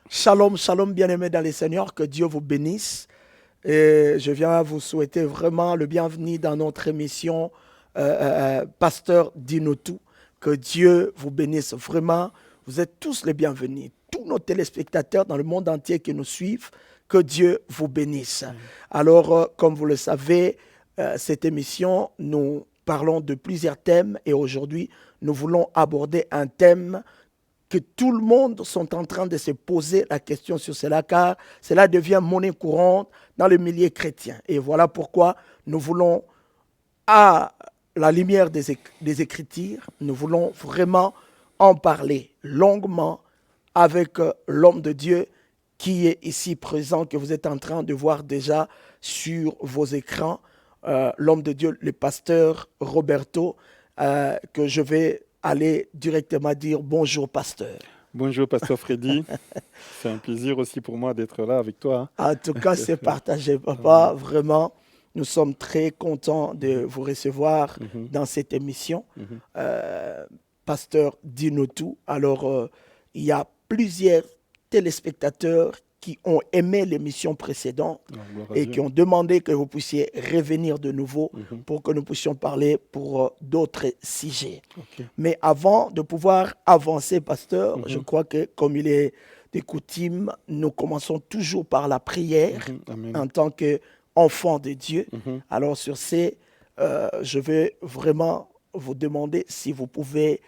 Shalom, shalom, bien-aimés dans les Seigneurs, que Dieu vous bénisse. Et je viens vous souhaiter vraiment le bienvenu dans notre émission Pasteur dis-nous tout. Que Dieu vous bénisse vraiment. Vous êtes tous les bienvenus. Tous nos téléspectateurs dans le monde entier qui nous suivent, que Dieu vous bénisse. Alors, comme vous le savez, cette émission, nous parlons de plusieurs thèmes et aujourd'hui, nous voulons aborder un thème que tout le monde sont en train de se poser la question sur cela, car cela devient monnaie courante dans le milieu chrétien. Et voilà pourquoi nous voulons, à la lumière des Écritures, nous voulons vraiment en parler longuement avec l'homme de Dieu qui est ici présent, que vous êtes en train de voir déjà sur vos écrans, l'homme de Dieu, le pasteur Roberto, que je vais aller directement dire bonjour pasteur. Bonjour, Pasteur Freddy. C'est un plaisir aussi pour moi d'être là avec toi. En tout cas, c'est partagé, papa. Amen. Vraiment, nous sommes très contents de vous recevoir Mhm, dans cette émission. mhm. Pasteur, dis-nous tout. Alors, il y a plusieurs téléspectateurs qui ont aimé l'émission précédente Oh, gloire à et qui Dieu. ont demandé que vous puissiez revenir de nouveau Mhm. pour que nous puissions parler pour d'autres sujets. Ok. Mais avant de pouvoir avancer, pasteur, je Mhm, crois que comme il est de coutume, nous commençons toujours par la prière mhm. Amen. en tant qu'enfant de Dieu. Mhm. Alors sur ce, je vais vraiment vous demander si vous pouvez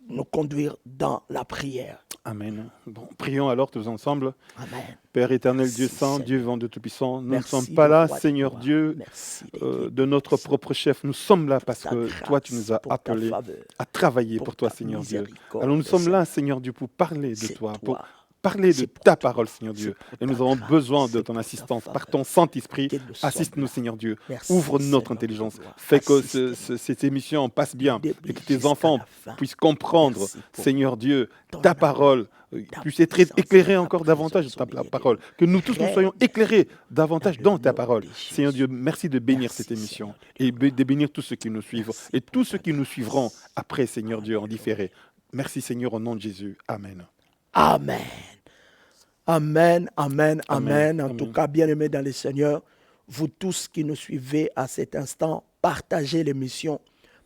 nous conduire dans la prière. Amen. Bon, prions alors tous ensemble. Amen. Père éternel, Dieu Merci saint, Dieu Seigneur. vivant de Tout-Puissant, nous ne sommes Merci pas le là, roi des Seigneur rois. Dieu, Merci l'équipe de notre propre chef. Nous sommes là pour parce ta que toi, tu nous grâce, as pour ta appelés faveur, à travailler pour pour toi, ta Seigneur Dieu. Alors nous miséricorde, sommes là, Seigneur. Seigneur Dieu, pour parler de C'est toi, pour toi. parler de C'est pour ta toi. parole, Seigneur C'est Dieu. pour Et ta nous avons grâce. besoin de C'est ton pour ta assistance. Par faveur ton Saint-Esprit, que nous sommes assiste-nous, là. Seigneur Dieu. Merci Ouvre notre Seigneur de intelligence. gloire. Fais que Assistez-nous cette émission passe du bien et début que tes jusqu'à enfants la fin. puissent comprendre, Merci pour Seigneur Dieu, ton ta amour, parole, ta puisse être puissance et éclairée ta encore davantage de présence au ta milieu de parole. nous. Que nous tous nous soyons Règne éclairés dans davantage le dans ta nom parole. de Seigneur Dieu, Jésus. merci de bénir cette Merci émission Seigneur de et gloire. de bénir tous ceux qui nous suivent Merci et pour tous ta ceux qui nous suivront grâce. après, Seigneur Dieu, en Alléluia. différé. Merci Seigneur au nom de Jésus. Amen. Amen. Amen, amen, Amen. amen. En tout Amen. cas, bien-aimés dans le Seigneur, vous tous qui nous suivez à cet instant, partagez l'émission.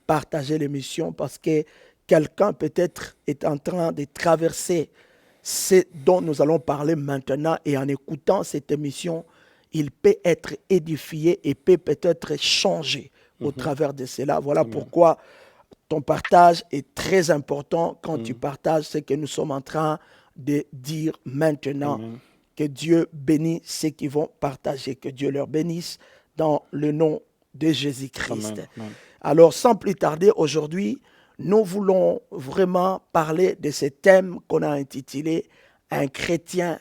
Partagez l'émission parce que quelqu'un peut-être est en train de traverser ce dont nous allons parler maintenant et en écoutant cette émission, il peut être édifié et peut peut-être changer au Mhm. travers de cela. Voilà Amen. pourquoi ton partage est très important. Quand tu Mhm. partages, c'est que nous sommes en train de dire maintenant Amen. que Dieu bénit ceux qui vont partager, que Dieu leur bénisse dans le nom de Jésus-Christ. Amen. Amen. Alors, sans plus tarder, aujourd'hui, nous voulons vraiment parler de ce thème qu'on a intitulé « Un chrétien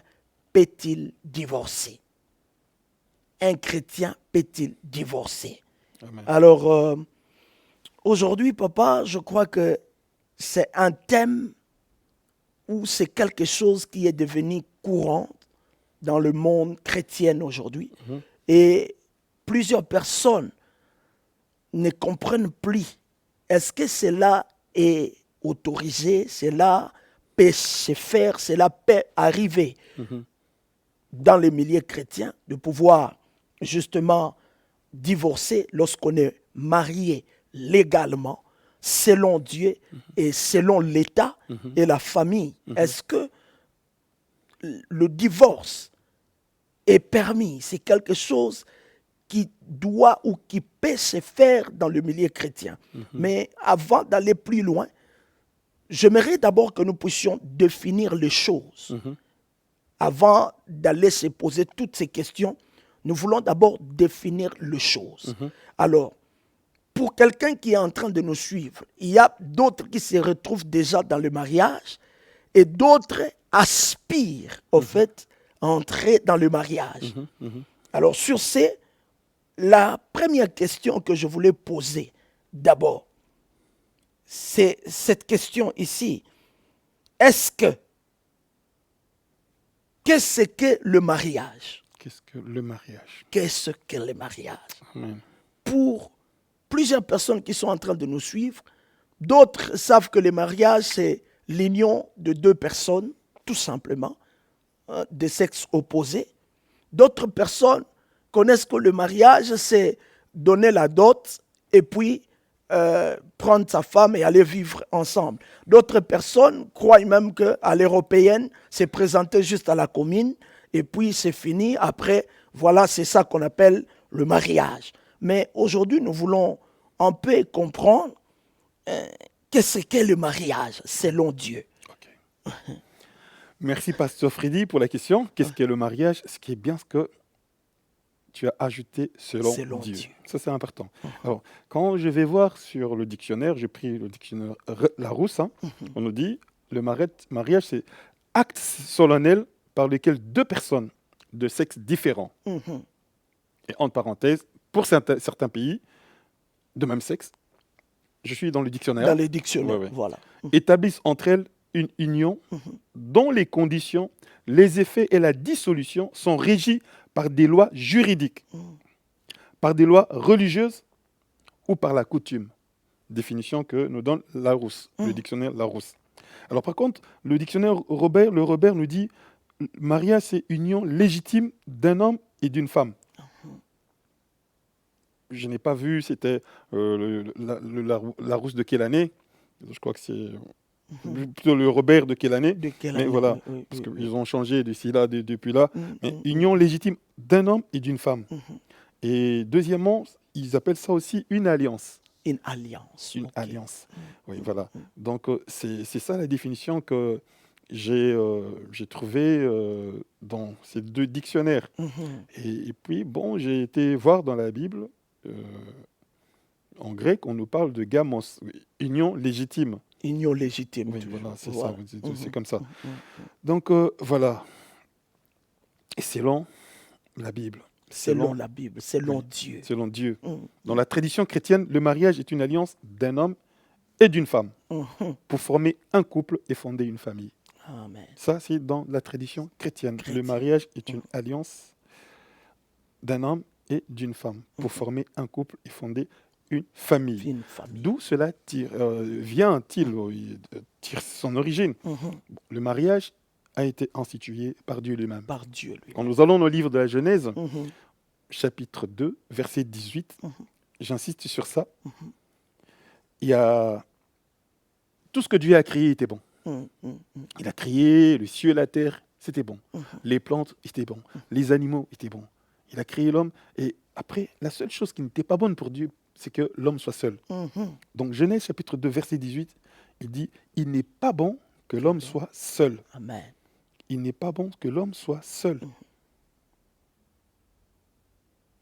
peut-il divorcer ?» Un chrétien peut-il divorcer? Amen. Alors, aujourd'hui, papa, je crois que c'est un thème où c'est quelque chose qui est devenu courant dans le monde chrétien aujourd'hui. Mhm. Et plusieurs personnes ne comprennent plus. Est-ce que cela est autorisé? Cela peut se faire? Cela peut arriver Mhm. dans les milieux chrétiens de pouvoir justement divorcer lorsqu'on est marié légalement, selon Dieu et selon l'État Mhm. et la famille? Mhm. Est-ce que le divorce est permis? C'est quelque chose qui doit ou qui peut se faire dans le milieu chrétien. Mhm. Mais avant d'aller plus loin, j'aimerais d'abord que nous puissions définir les choses. Mhm. Avant d'aller se poser toutes ces questions, nous voulons d'abord définir les choses. Mhm. Alors, pour quelqu'un qui est en train de nous suivre, il y a d'autres qui se retrouvent déjà dans le mariage et d'autres aspirent au fait à entrer dans le mariage. Mhm. Mhm. Alors, sur ces, la première question que je voulais poser d'abord, c'est cette question ici. Est-ce que, qu'est-ce que le mariage? Qu'est-ce que le mariage? Qu'est-ce que le mariage? Amen. Pour plusieurs personnes qui sont en train de nous suivre, d'autres savent que le mariage, c'est l'union de deux personnes, tout simplement. de sexe opposé. D'autres personnes connaissent que le mariage, c'est donner la dot et puis prendre sa femme et aller vivre ensemble. D'autres personnes croient même qu'à l'européenne, c'est présenté juste à la commune et puis c'est fini. Après, voilà, c'est ça qu'on appelle le mariage. Mais aujourd'hui, nous voulons un peu comprendre qu'est-ce qu'est le mariage selon Dieu. Ok. Merci, Pasteur Freddy, pour la question. Qu'est-ce qu'est le mariage? Ce qui est bien, ce que tu as ajouté selon Dieu. Ça, c'est important. Alors, quand je vais voir sur le dictionnaire, j'ai pris le dictionnaire Larousse, on nous dit le mariage, c'est acte solennel par lequel deux personnes de sexe différents, et entre parenthèses, pour certains pays de même sexe, je suis dans le dictionnaire. Dans les dictionnaires, voilà. Établissent entre elles une union dont les conditions, les effets et la dissolution sont régis par des lois juridiques, par des lois religieuses ou par la coutume. Définition que nous donne Larousse, le dictionnaire Larousse. Alors par contre, le dictionnaire Robert nous dit mariage, c'est union légitime d'un homme et d'une femme. Je n'ai pas vu, c'était Larousse de quelle année? Je crois que c'est plutôt le Robert de quelle année? Mais voilà, parce qu'ils ont changé d'ici là, depuis là. Mais union légitime d'un homme et d'une femme. Et deuxièmement, ils appellent ça aussi une alliance. Une alliance. Une alliance. Oui, voilà. Donc, c'est ça la définition que j'ai trouvée dans ces deux dictionnaires. Et puis, bon, j'ai été voir dans la Bible, en grec, on nous parle de gamos, union légitime. Union légitime. Oui, voilà, c'est ça, c'est comme ça. Donc, voilà. Et selon la Bible. Selon la Bible, selon Dieu. Selon Dieu. Dans la tradition chrétienne, le mariage est une alliance d'un homme et d'une femme pour former un couple et fonder une famille. Amen. Ça, c'est dans la tradition chrétienne. Le mariage est une alliance d'un homme et d'une femme pour former un couple et fonder une famille. D'où cela vient-il, tire son origine. Le mariage a été institué par Dieu lui-même. Par Dieu lui-même. Quand nous allons au livre de la Genèse, chapitre 2, verset 18, j'insiste sur ça, il y a tout ce que Dieu a créé était bon. Il a créé le ciel et la terre, c'était bon. Les plantes étaient bons. Les animaux étaient bons. Il a créé l'homme. Et après, la seule chose qui n'était pas bonne pour Dieu, c'est que l'homme soit seul. Donc Genèse chapitre 2, verset 18, il dit, il n'est pas bon que l'homme soit seul. Amen. Il n'est pas bon que l'homme soit seul.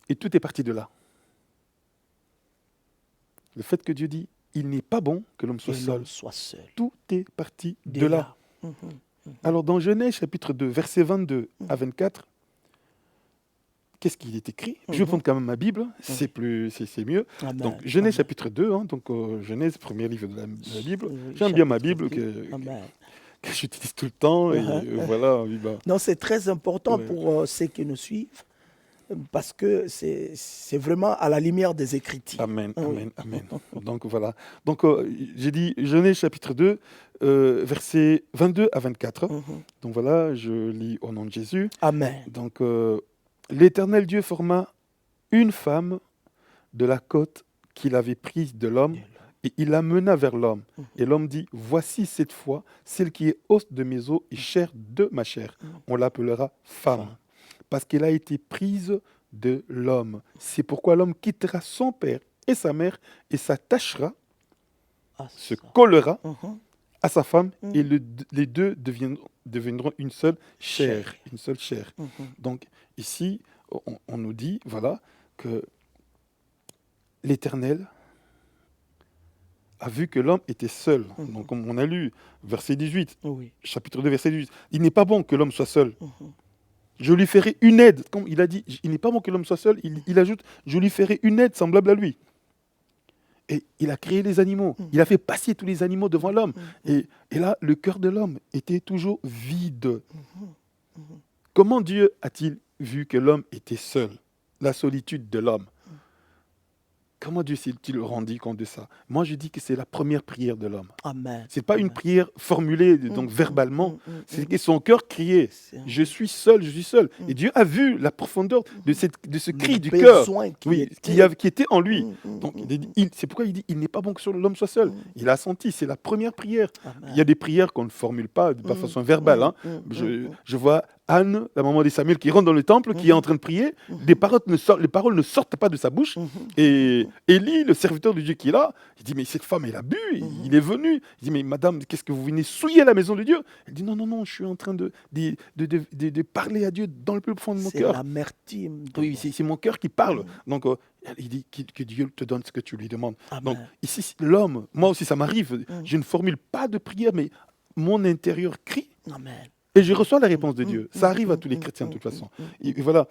Et tout est parti de là. Le fait que Dieu dit, il n'est pas bon que l'homme soit seul. Tout est parti de là. Alors dans Genèse chapitre 2, versets 22 à 24, qu'est-ce qu'il est écrit? Je vais prendre quand même ma Bible, c'est mieux. Amen. Donc Genèse chapitre 2, donc Genèse, premier livre de la Bible. J'aime bien ma Bible que j'utilise tout le temps. Et voilà. Non, c'est très important pour ceux qui nous suivent, parce que c'est vraiment à la lumière des Écritures. Amen, amen, amen. Donc voilà. Donc j'ai dit Genèse chapitre 2, versets 22 à 24. Donc voilà, je lis au nom de Jésus. Amen. Donc l'Éternel Dieu forma une femme de la côte qu'il avait prise de l'homme, et il la mena vers l'homme. Et l'homme dit, voici cette fois celle qui est os de mes os et chair de ma chair. On l'appellera femme, parce qu'elle a été prise de l'homme. C'est pourquoi l'homme quittera son père et sa mère et s'attachera, se collera à sa femme, et les deux deviendront une seule chair. Une seule chair. Donc ici, on nous dit, voilà, que l'Éternel a vu que l'homme était seul. Donc, comme on a lu, verset 18, chapitre 2, verset 18, il n'est pas bon que l'homme soit seul. Je lui ferai une aide. Comme il a dit, il n'est pas bon que l'homme soit seul, il ajoute, je lui ferai une aide semblable à lui. Et il a créé les animaux. Il a fait passer tous les animaux devant l'homme. Et là, le cœur de l'homme était toujours vide. Comment Dieu a-t-il vu que l'homme était seul? La solitude de l'homme. comment Dieu s'est-il rendu compte de ça? Moi, je dis que c'est la première prière de l'homme. Amen. C'est pas une Amen. prière formulée donc verbalement, c'est que son cœur criait, je suis seul, je suis seul. Et Dieu a vu la profondeur de ce cri du cœur, besoin qui oui, était. qui était en lui. Donc, c'est pourquoi il dit, il n'est pas bon que l'homme soit seul. Il a senti, c'est la première prière. Il y a des prières qu'on ne formule pas de façon verbale. Hein. Je vois Anne, la maman de Samuel, qui rentre dans le temple, qui est en train de prier. Les paroles ne sortent pas de sa bouche. Et Élie, le serviteur de Dieu qui est là, il dit, mais cette femme, elle a bu, il est venu. Il dit, mais madame, qu'est-ce que vous venez souiller la maison de Dieu? Elle dit, non, non, non, je suis en train de parler à Dieu dans le plus profond de mon C'est cœur. l'amertume. Oui, c'est mon cœur qui parle. Donc, il dit que Dieu te donne ce que tu lui demandes. Amen. Donc, ici, l'homme, moi aussi, ça m'arrive. Je ne formule pas de prière, mais mon intérieur crie. Amen. Et je reçois la réponse de Dieu. Ça arrive à tous les chrétiens, de toute façon. Et voilà.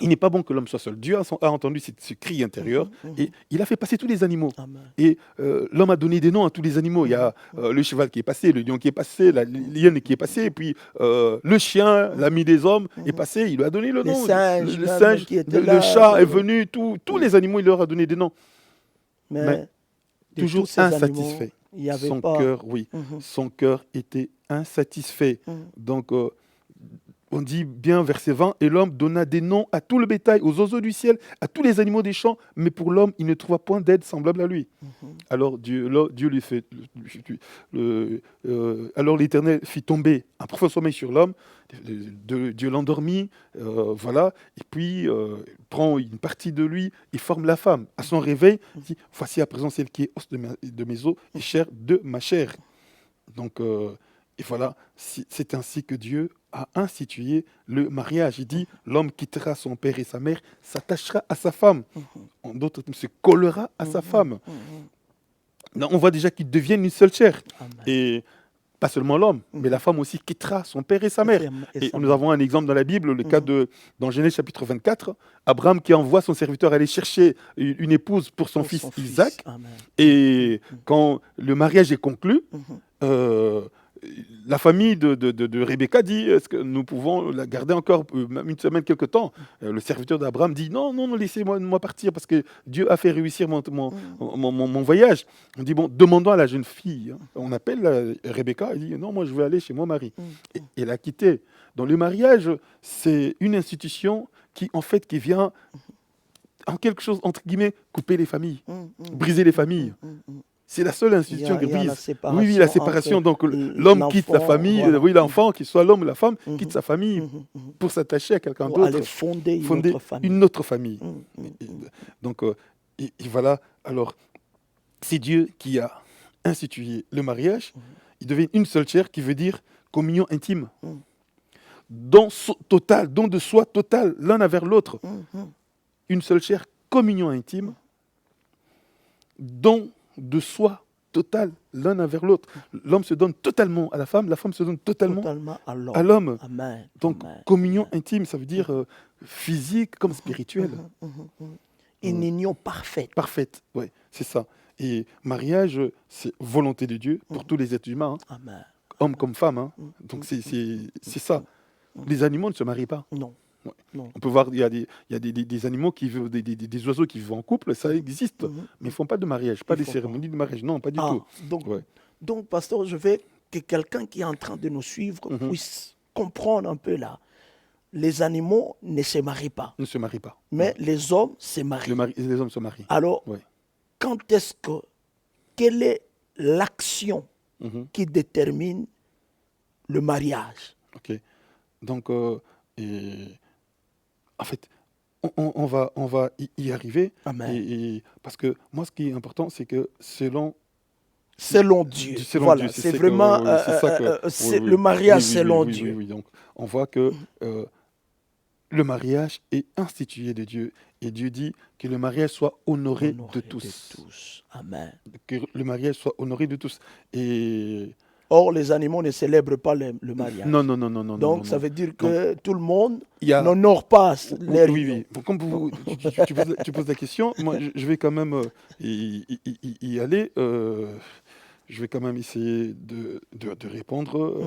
Il n'est pas bon que l'homme soit seul. Dieu a entendu ce cri intérieur et il a fait passer tous les animaux. Amen. Et l'homme a donné des noms à tous les animaux. Il y a le cheval qui est passé, le lion qui est passé, la lionne qui est passée, et puis le chien, l'ami des hommes, est passé. Il lui a donné le nom. Le singe, le chat est venu. Tous les animaux, il leur a donné des noms. Mais de toujours tous ces insatisfait. animaux, il y avait Son pas. cœur, oui, son cœur était insatisfait. Donc, on dit bien verset 20, et l'homme donna des noms à tout le bétail, aux oiseaux du ciel, à tous les animaux des champs, mais pour l'homme, il ne trouva point d'aide semblable à lui. Alors Dieu lui fait, alors l'Éternel fit tomber un profond sommeil sur l'homme, Dieu l'endormit, voilà, et puis prend une partie de lui et forme la femme. À son réveil, il dit, voici à présent celle qui est os de mes os et chair de ma chair. Donc, et voilà, c'est ainsi que Dieu a institué le mariage. Il dit, l'homme quittera son père et sa mère, s'attachera à sa femme. En d'autres termes, se collera à sa femme. Là, on voit déjà qu'ils deviennent une seule chair. Amen. Et pas seulement l'homme, mais la femme aussi quittera son père et sa mère. Et nous avons un exemple dans la Bible, le cas dans Genèse chapitre 24, Abraham qui envoie son serviteur aller chercher une épouse pour son fils Isaac. Amen. Et quand le mariage est conclu, la famille de Rebecca dit, est-ce que nous pouvons la garder encore même une semaine, quelque temps? Le serviteur d'Abraham dit, non, non, non, laissez-moi partir parce que Dieu a fait réussir mon voyage. On dit, bon, demandons à la jeune fille. Hein. On appelle Rebecca, elle dit, non, moi je veux aller chez mon mari. Et elle a quitté. Dans le mariage, c'est une institution qui, en fait, qui vient en quelque chose, entre guillemets, couper les familles, briser les familles. C'est la seule institution qui brise. Oui, la séparation. Donc l'homme quitte la famille, voilà. Oui, l'enfant, qu'il soit l'homme ou la femme, quitte sa famille pour s'attacher à quelqu'un d'autre. Aller fonder une autre famille. Donc, et voilà. Alors, c'est Dieu qui a institué le mariage. Il devient une seule chair, qui veut dire communion intime. Don total, don de soi total, l'un envers l'autre. Une seule chair, communion intime. Don de soi total, l'un envers l'autre. L'homme se donne totalement à la femme se donne totalement à l'homme. Donc, communion intime, ça veut dire physique comme spirituelle. Une union parfaite. Parfaite, oui, c'est ça. Et mariage, c'est volonté de Dieu pour tous les êtres humains, hein. Homme comme femme. Hein. Donc, c'est ça. Les animaux ne se marient pas. Non. Ouais. Non. On peut voir, il y a des animaux qui vivent, des oiseaux qui vivent en couple, ça existe, mais ils ne font pas de mariage, pas des cérémonies de mariage, non, pas du tout. Donc, pasteur, je veux que quelqu'un qui est en train de nous suivre puisse comprendre un peu là. Les animaux ne se marient pas. Ne se marient pas. Mais les hommes se marient. Les hommes se marient. Alors, quelle est l'action qui détermine le mariage? Ok. Donc, en fait, on va y arriver. Et parce que moi, ce qui est important, c'est que selon Dieu. Voilà, c'est vraiment le mariage selon Dieu. Oui. Donc, on voit que le mariage est institué de Dieu. Et Dieu dit que le mariage soit honoré de tous. Amen. Que le mariage soit honoré de tous. Et... Or, les animaux ne célèbrent pas le mariage. Non. Donc, ça veut dire que tout le monde n'honore pas les rites. Oui. Comme tu poses la question, moi, je vais quand même y aller. Je vais quand même essayer de répondre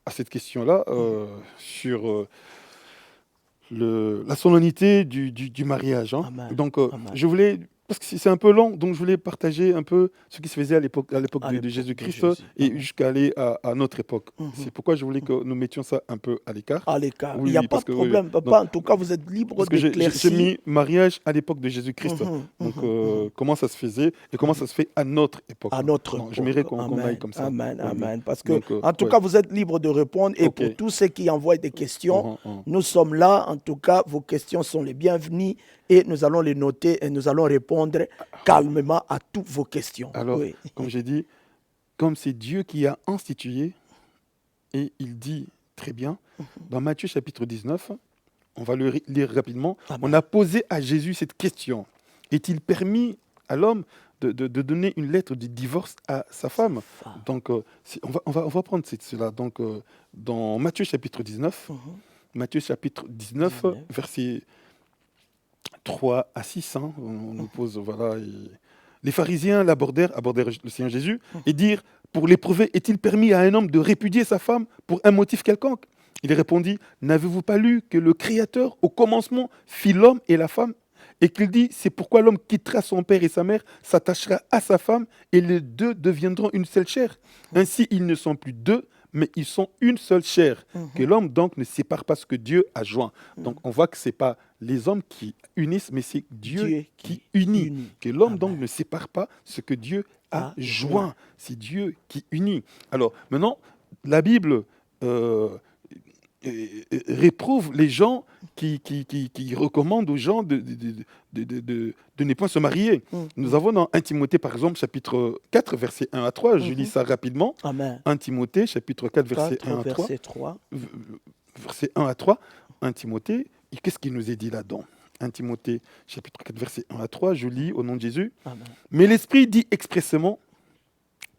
à cette question-là sur la solennité du mariage. Hein. Amen. Donc, Amen. je voulais, parce que c'est un peu long, donc je voulais partager un peu ce qui se faisait à l'époque À de l'époque de Jésus-Christ Jésus. et Amen. jusqu'à aller à notre époque. Mhm. C'est pourquoi je voulais que nous mettions ça un peu à l'écart. À l'écart. Il Oui, n'y a oui, pas parce de que oui, oui. problème, Donc, papa. En tout cas, vous êtes libre parce que j'ai d'éclaircir. mis mariage à l'époque de Jésus-Christ. Mhm, Donc, mhm. comment ça se faisait et comment ça se fait à notre époque. À Hein. notre Non, j'aimerais époque. qu'on aille Amen. comme ça. Amen. Oui, oui. Amen. Parce que, Donc, en tout ouais. cas, vous êtes libre de répondre. Et Ok. pour tous ceux qui envoient des questions, Mhm, mhm. nous sommes là. En tout cas, vos questions sont les bienvenues et nous allons les noter et nous allons répondre calmement à toutes vos questions. Alors, Oui. comme j'ai dit, comme c'est Dieu qui a institué, et il dit très bien, dans Matthieu chapitre 19, on va le lire rapidement, on Amen. a posé à Jésus cette question. Est-il permis à l'homme de donner une lettre de divorce à sa femme? Femme. Donc, on va prendre cela. Donc, dans Matthieu chapitre 19, Mhm. Matthieu chapitre 19, 19. versets 3 à 6, hein, on nous pose, voilà. Les pharisiens abordèrent le Seigneur Jésus et dirent, pour l'éprouver, est-il permis à un homme de répudier sa femme pour un motif quelconque? Il répondit, n'avez-vous pas lu que le Créateur, au commencement, fit l'homme et la femme? Et qu'il dit, c'est pourquoi l'homme quittera son père et sa mère, s'attachera à sa femme, et les deux deviendront une seule chair. Ainsi, ils ne sont plus deux, mais ils sont une seule chair. Que l'homme donc ne sépare pas ce que Dieu a joint. Donc on voit que ce n'est pas les hommes qui unissent, mais c'est Dieu qui unit. Que l'homme donc Amen. ne sépare pas ce que Dieu a A joint. joint. C'est Dieu qui unit. Alors maintenant, la Bible réprouve les gens qui recommandent aux gens de ne pas se marier. Nous avons dans 1 Timothée, par exemple, chapitre 4, versets 1 à 3, je lis ça rapidement. Amen. 1 Timothée, chapitre 4, verset 4, 1 à 3. verset 3. Verset 1 à 3. 1 Timothée, et qu'est-ce qu'il nous est dit là-dedans? 1 Timothée, chapitre 4, verset 1 à 3, je lis au nom de Jésus. Amen. Mais l'Esprit dit expressément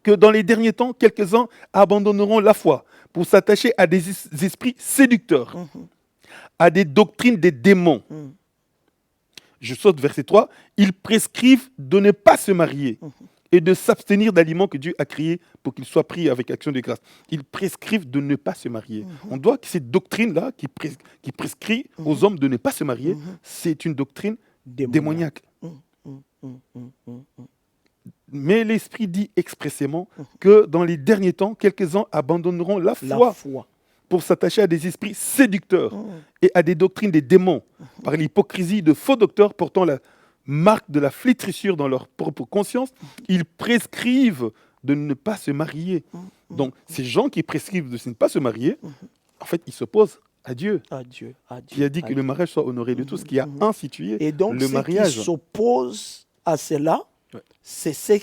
que dans les derniers temps, quelques-uns abandonneront la foi pour s'attacher à des esprits séducteurs, à des doctrines des démons. Je saute verset 3. Ils prescrivent de ne pas se marier et de s'abstenir d'aliments que Dieu a créés pour qu'ils soient pris avec action de grâce. Ils prescrivent de ne pas se marier. On doit que cette doctrine-là qui prescrit aux hommes de ne pas se marier, c'est une doctrine démoniaque. Mais l'Esprit dit expressément que dans les derniers temps, quelques-uns abandonneront la La foi foi. pour s'attacher à des esprits séducteurs et à des doctrines des démons, par l'hypocrisie de faux docteurs portant la marque de la flétrissure dans leur propre conscience. Ils prescrivent de ne pas se marier. Donc, ces gens qui prescrivent de ne pas se marier, en fait, ils s'opposent à Dieu, À Dieu. À Dieu. qui a dit à que Dieu. le mariage soit honoré de tous, qui a institué Et donc, le ceux qui mariage. s'opposent à cela, Ouais. c'est ceux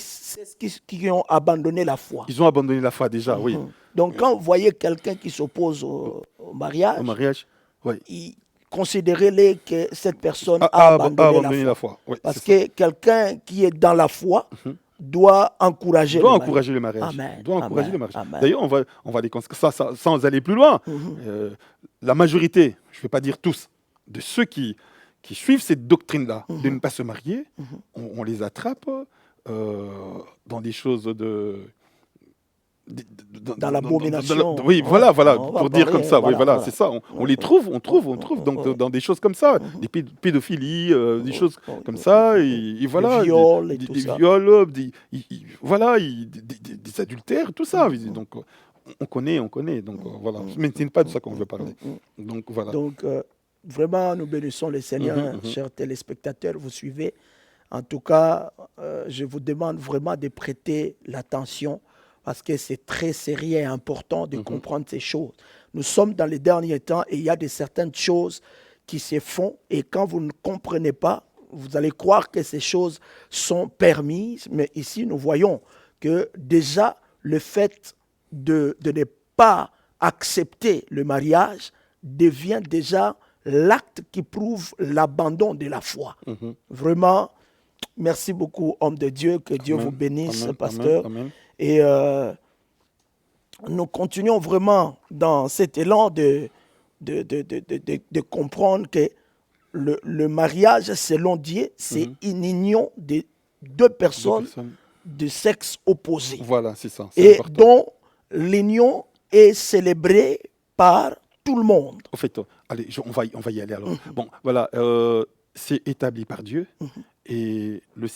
qui ont abandonné la foi. Ils ont abandonné la foi déjà, oui. Donc, quand vous voyez quelqu'un qui s'oppose au mariage, Au mariage, oui. considérez-les que cette personne A a abandonné la foi. foi. Oui, Parce c'est que quelqu'un qui est dans la foi doit encourager ça. Doit le mariage. encourager le mariage. Amen. Doit encourager Amen. le mariage. Amen. D'ailleurs, on va les ça, sans aller plus loin. La majorité, je ne vais pas dire tous, de ceux qui suivent cette doctrine-là de ne pas se marier, on les attrape dans des choses Dans l'abomination. Oui, Ouais, voilà, on va pour dire parler, comme ça. voilà, Oui, voilà, voilà. c'est ça. On les trouve, donc dans des choses comme ça, des pédophilies, des choses comme ça, et voilà, Des viols et des tout ça. viols, voilà, des adultères, tout ça. Donc on connaît, donc voilà. Mais ce n'est pas de ça qu'on veut parler. Donc voilà. Donc, vraiment, nous bénissons le Seigneur, chers téléspectateurs, vous suivez. En tout cas, je vous demande vraiment de prêter l'attention parce que c'est très sérieux et important de comprendre ces choses. Nous sommes dans les derniers temps et il y a certaines choses qui se font et quand vous ne comprenez pas, vous allez croire que ces choses sont permises, mais ici, nous voyons que déjà, le fait de ne pas accepter le mariage devient déjà l'acte qui prouve l'abandon de la foi. Vraiment, merci beaucoup, homme de Dieu, que Dieu vous bénisse, Amen, pasteur. amen. Et nous continuons vraiment dans cet élan de comprendre que le mariage, selon Dieu, c'est une union de deux personnes de sexe opposé. Voilà, c'est ça. C'est Et important. dont l'union est célébrée par tout le monde. Au fait, allez, on va y aller alors. Bon, voilà, c'est établi par Dieu. Et le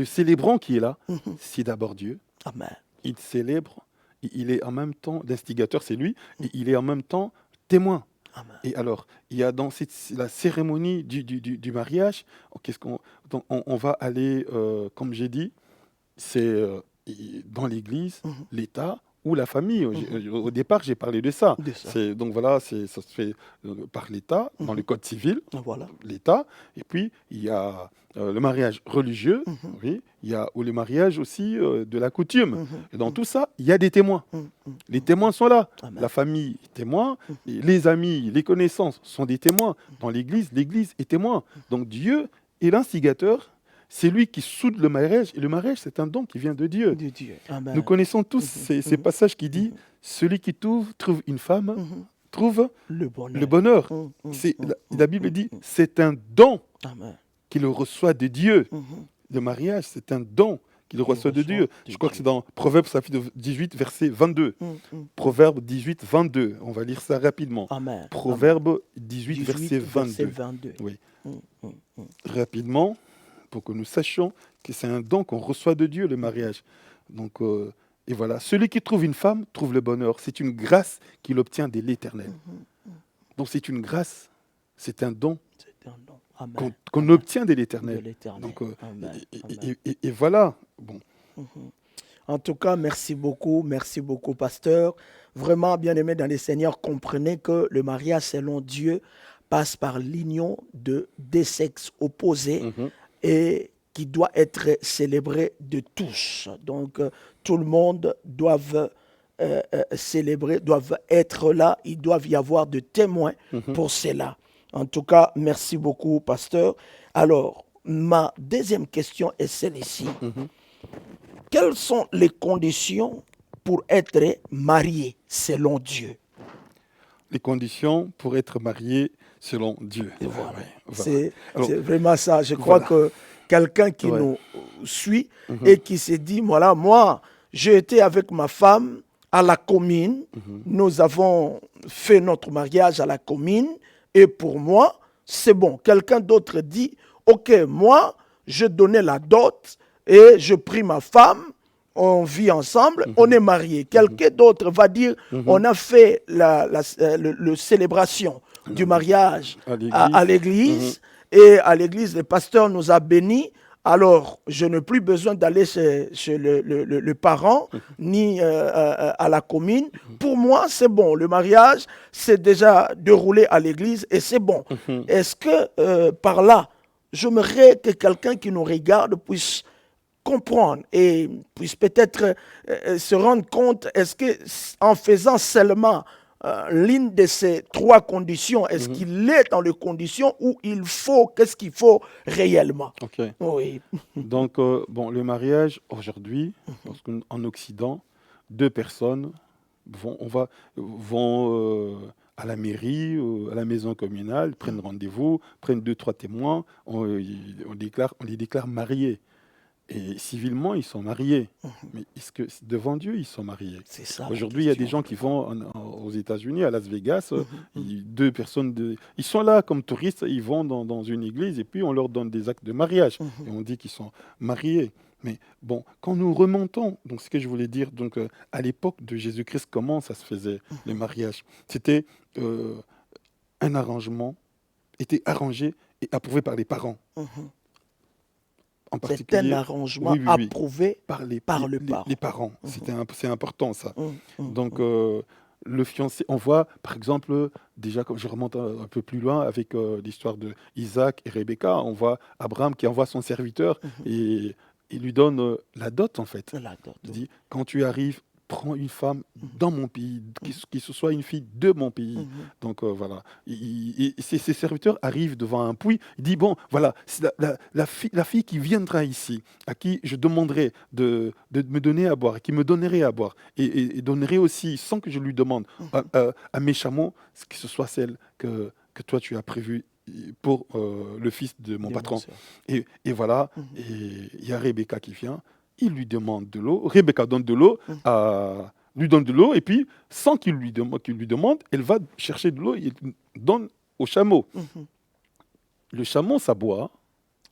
célébrant qui est là, c'est d'abord Dieu. Amen. Il célèbre, il est en même temps, l'instigateur c'est lui, et il est en même temps témoin. Amen. Et alors, il y a dans la cérémonie du mariage, on va aller, comme j'ai dit, c'est dans l'église, l'État ou la famille. Au départ, j'ai parlé de ça. De ça. Donc voilà, ça se fait par l'État, dans le code civil, Voilà. l'État. Et puis, il y a le mariage religieux, oui. Il y a ou le mariage aussi de la coutume. Et dans tout ça, il y a des témoins. Les témoins sont là. Amen. La famille est témoin, et les amis, les connaissances sont des témoins. Dans l'église est témoin. Donc Dieu est l'instigateur. C'est lui qui soude le mariage. Et le mariage, c'est un don qui vient de Dieu. De Dieu. Amen. Nous connaissons tous ces passages qui disent celui qui trouve une femme, trouve Le bonheur. le bonheur. La Bible dit c'est un don Amen. qu'il reçoit de Dieu. Le mariage, c'est un don qu'il reçoit de Dieu. Je crois que c'est dans Proverbe chapitre 18, verset 22. Proverbe 18, 22. On va lire ça rapidement. Amen. Proverbe 18, verset 22. 22. Oui. Rapidement, pour que nous sachions que c'est un don qu'on reçoit de Dieu, le mariage. Donc, et voilà, celui qui trouve une femme trouve le bonheur. C'est une grâce qu'il obtient de l'Éternel. Donc c'est une grâce, c'est un don C'est un don. Amen. qu'on Amen. obtient de l'Éternel. De l'Éternel. Donc, Amen. et voilà. Bon. En tout cas, merci beaucoup, pasteur. Vraiment, bien-aimés dans les Seigneurs, comprenez que le mariage selon Dieu passe par l'union de deux sexes opposés et qui doit être célébré de tous. Donc, tout le monde doit célébrer, doivent être là, il doit y avoir de témoins pour cela. En tout cas, merci beaucoup, pasteur. Alors, ma deuxième question est celle-ci. Quelles sont les conditions pour être marié selon Dieu? Les conditions pour être marié selon Dieu. Voilà. Voilà. C'est vraiment ça. Je crois que quelqu'un qui nous suit et qui s'est dit, voilà, moi, j'ai été avec ma femme à la commune. Nous avons fait notre mariage à la commune. Et pour moi, c'est bon. Quelqu'un d'autre dit, OK, moi, je donnais la dot et je prie ma femme, on vit ensemble, on est mariés. Quelqu'un d'autre va dire, on a fait la célébration du mariage à l'église. Et à l'église, le pasteur nous a bénis. Alors, je n'ai plus besoin d'aller chez le parent ni à la commune. Pour moi, c'est bon. Le mariage s'est déjà déroulé à l'église et c'est bon. Est-ce que par là, j'aimerais que quelqu'un qui nous regarde puisse comprendre et puisse peut-être se rendre compte, est-ce qu'en faisant seulement l'une de ces trois conditions, est-ce qu'il est dans les conditions où il faut, qu'est-ce qu'il faut réellement? Ok. Oui. Donc, bon, le mariage, aujourd'hui, parce qu'en Occident, deux personnes vont à la mairie, à la maison communale, prennent rendez-vous, prennent 2, 3 témoins, on les déclare mariés. Et civilement, ils sont mariés. Mais est-ce que devant Dieu, ils sont mariés? C'est ça. Aujourd'hui, il y a des gens qui vont aux États-Unis, à Las Vegas. Deux personnes, ils sont là comme touristes, ils vont dans une église et puis on leur donne des actes de mariage. Et on dit qu'ils sont mariés. Mais bon, quand nous remontons, donc ce que je voulais dire, donc à l'époque de Jésus-Christ, comment ça se faisait, le mariage? C'était un arrangement, était arrangé et approuvé par les parents. C'est un arrangement approuvé par le parent. Les parents. C'est important ça. Donc le fiancé, on voit par exemple, déjà quand je remonte un peu plus loin avec l'histoire de Isaac et Rebecca, on voit Abraham qui envoie son serviteur et il lui donne la dot en fait. La dot. Il dit, quand tu arrives, prends une femme dans mon pays, qui ce soit une fille de mon pays. Donc voilà. Ses serviteurs arrivent devant un puits. Il dit, bon, voilà, c'est la fille qui viendra ici, à qui je demanderai de me donner à boire, qui me donnerait à boire, et donnerai aussi, sans que je lui demande, à mes chameaux, que ce soit celle que toi tu as prévue pour le fils de mon patron. Et voilà, et il y a Rebecca qui vient. Il lui demande de l'eau. Rebecca donne de l'eau à lui donne de l'eau, et puis, sans qu'il lui demande, elle va chercher de l'eau et elle donne au chameau. Mhm. Le chameau, ça boit.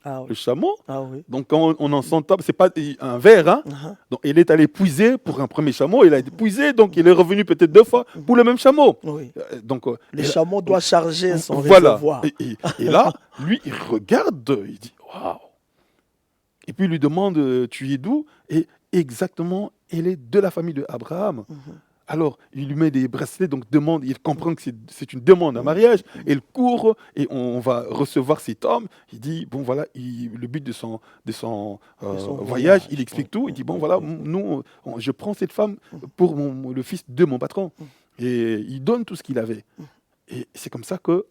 Ah Le oui. chameau, Ah oui. donc quand on en sent, c'est pas un verre, hein. Uh-huh. Donc il est allé puiser pour un premier chameau, il a été puisé, donc il est revenu peut-être 2 fois pour le même chameau. Oui. Donc Le et là, chameau doit charger son voilà. réservoir. Et là, lui, il regarde, il dit waouh. Et puis il lui demande tu es d'où? Et exactement, elle est de la famille de Abraham. Mhm. Alors, il lui met des bracelets, donc il comprend que c'est une demande en mariage. Elle court et on va recevoir cet homme. Il dit, bon voilà, le but de son voyage, il explique tout. Il dit, bon voilà, nous, je prends cette femme pour le fils de mon patron. Et il donne tout ce qu'il avait. Et c'est comme ça que,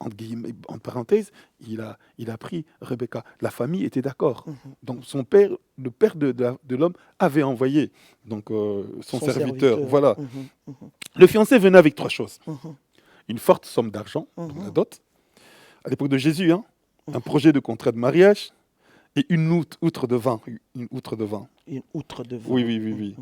en parenthèse, il a pris Rebecca. La famille était d'accord. Donc son père, le père de l'homme, avait envoyé donc, son serviteur. Voilà. Le fiancé venait avec 3 choses. Une forte somme d'argent, la dot, à l'époque de Jésus, hein, un projet de contrat de mariage et une outre de vin. Une outre de vin. Une outre de vin. Oui.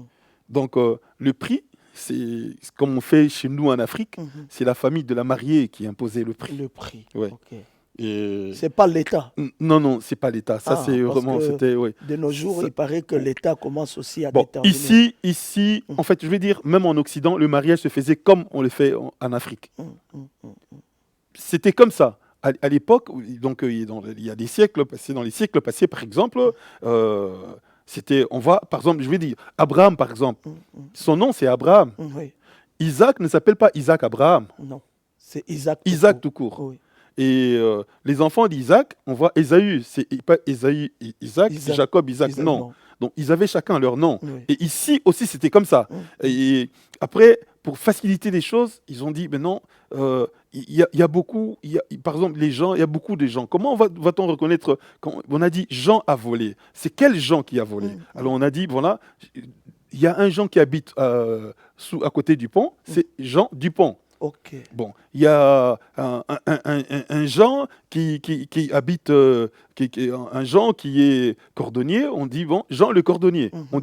Donc le prix, c'est comme on fait chez nous en Afrique, c'est la famille de la mariée qui imposait le prix. Le prix. Ouais. Ok. Et... C'est pas l'État. Non, c'est pas l'État. Ça, c'est vraiment, c'était, ouais. De nos jours, il paraît que l'État commence aussi à Bon, déterminer. ici, en fait, je vais dire, même en Occident, le mariage se faisait comme on le fait en Afrique. C'était comme ça. À l'époque, donc il y a des siècles passés, dans les siècles passés, par exemple, on voit, par exemple, je vais dire, Abraham, par exemple, son nom c'est Abraham. Oui. Isaac ne s'appelle pas Isaac Abraham. Non, c'est Isaac. Isaac tout court. Oui. Et les enfants d'Isaac, on voit Ésaü, c'est pas Ésaü, Isaac, Jacob, Isaac, non. Donc ils avaient chacun leur nom. Oui. Et ici aussi c'était comme ça. Et après, pour faciliter les choses, ils ont dit, mais non, il y a beaucoup, par exemple les gens, il y a beaucoup de gens. Comment va-t-on reconnaître, quand on a dit Jean a volé, c'est quel Jean qui a volé? Alors on a dit, voilà, il y a un Jean qui habite à côté du pont, c'est Jean Dupont. Ok. Bon, il y a un Jean qui habite, un Jean qui est cordonnier, on dit, bon, Jean le cordonnier. On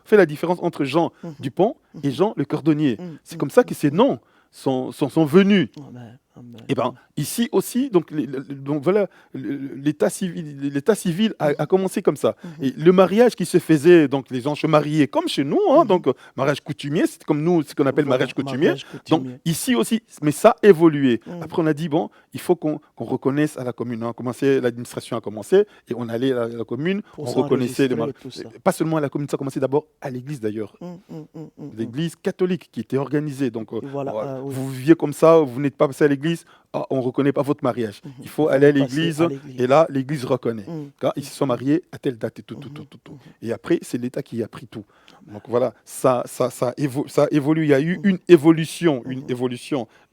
fait la différence entre Jean Dupont et Jean le cordonnier. C'est comme ça que ces noms sont venus. Amen. Amen. Et ben ici aussi, donc voilà, l'état civil a commencé comme ça. Et le mariage qui se faisait, donc les gens se mariaient comme chez nous, hein, donc mariage coutumier, c'est comme nous ce qu'on appelle mariage coutumier. Donc ici aussi, mais ça a évolué. Après on a dit bon, il faut qu'on reconnaisse à la commune. On a commencé, l'administration a commencé et on allait à la commune, on reconnaissait les pas seulement à la commune, ça a commencé d'abord à l'église d'ailleurs, l'église catholique qui était organisée. Donc voilà, vous viviez comme ça, vous n'êtes pas passé à l'église. On ne reconnaît pas votre mariage. Il faut aller à l'église et là, l'église reconnaît. Quand ils se sont mariés à telle date et tout. Et après, c'est l'État qui a pris tout. Donc voilà, ça évolue. Il y a eu une évolution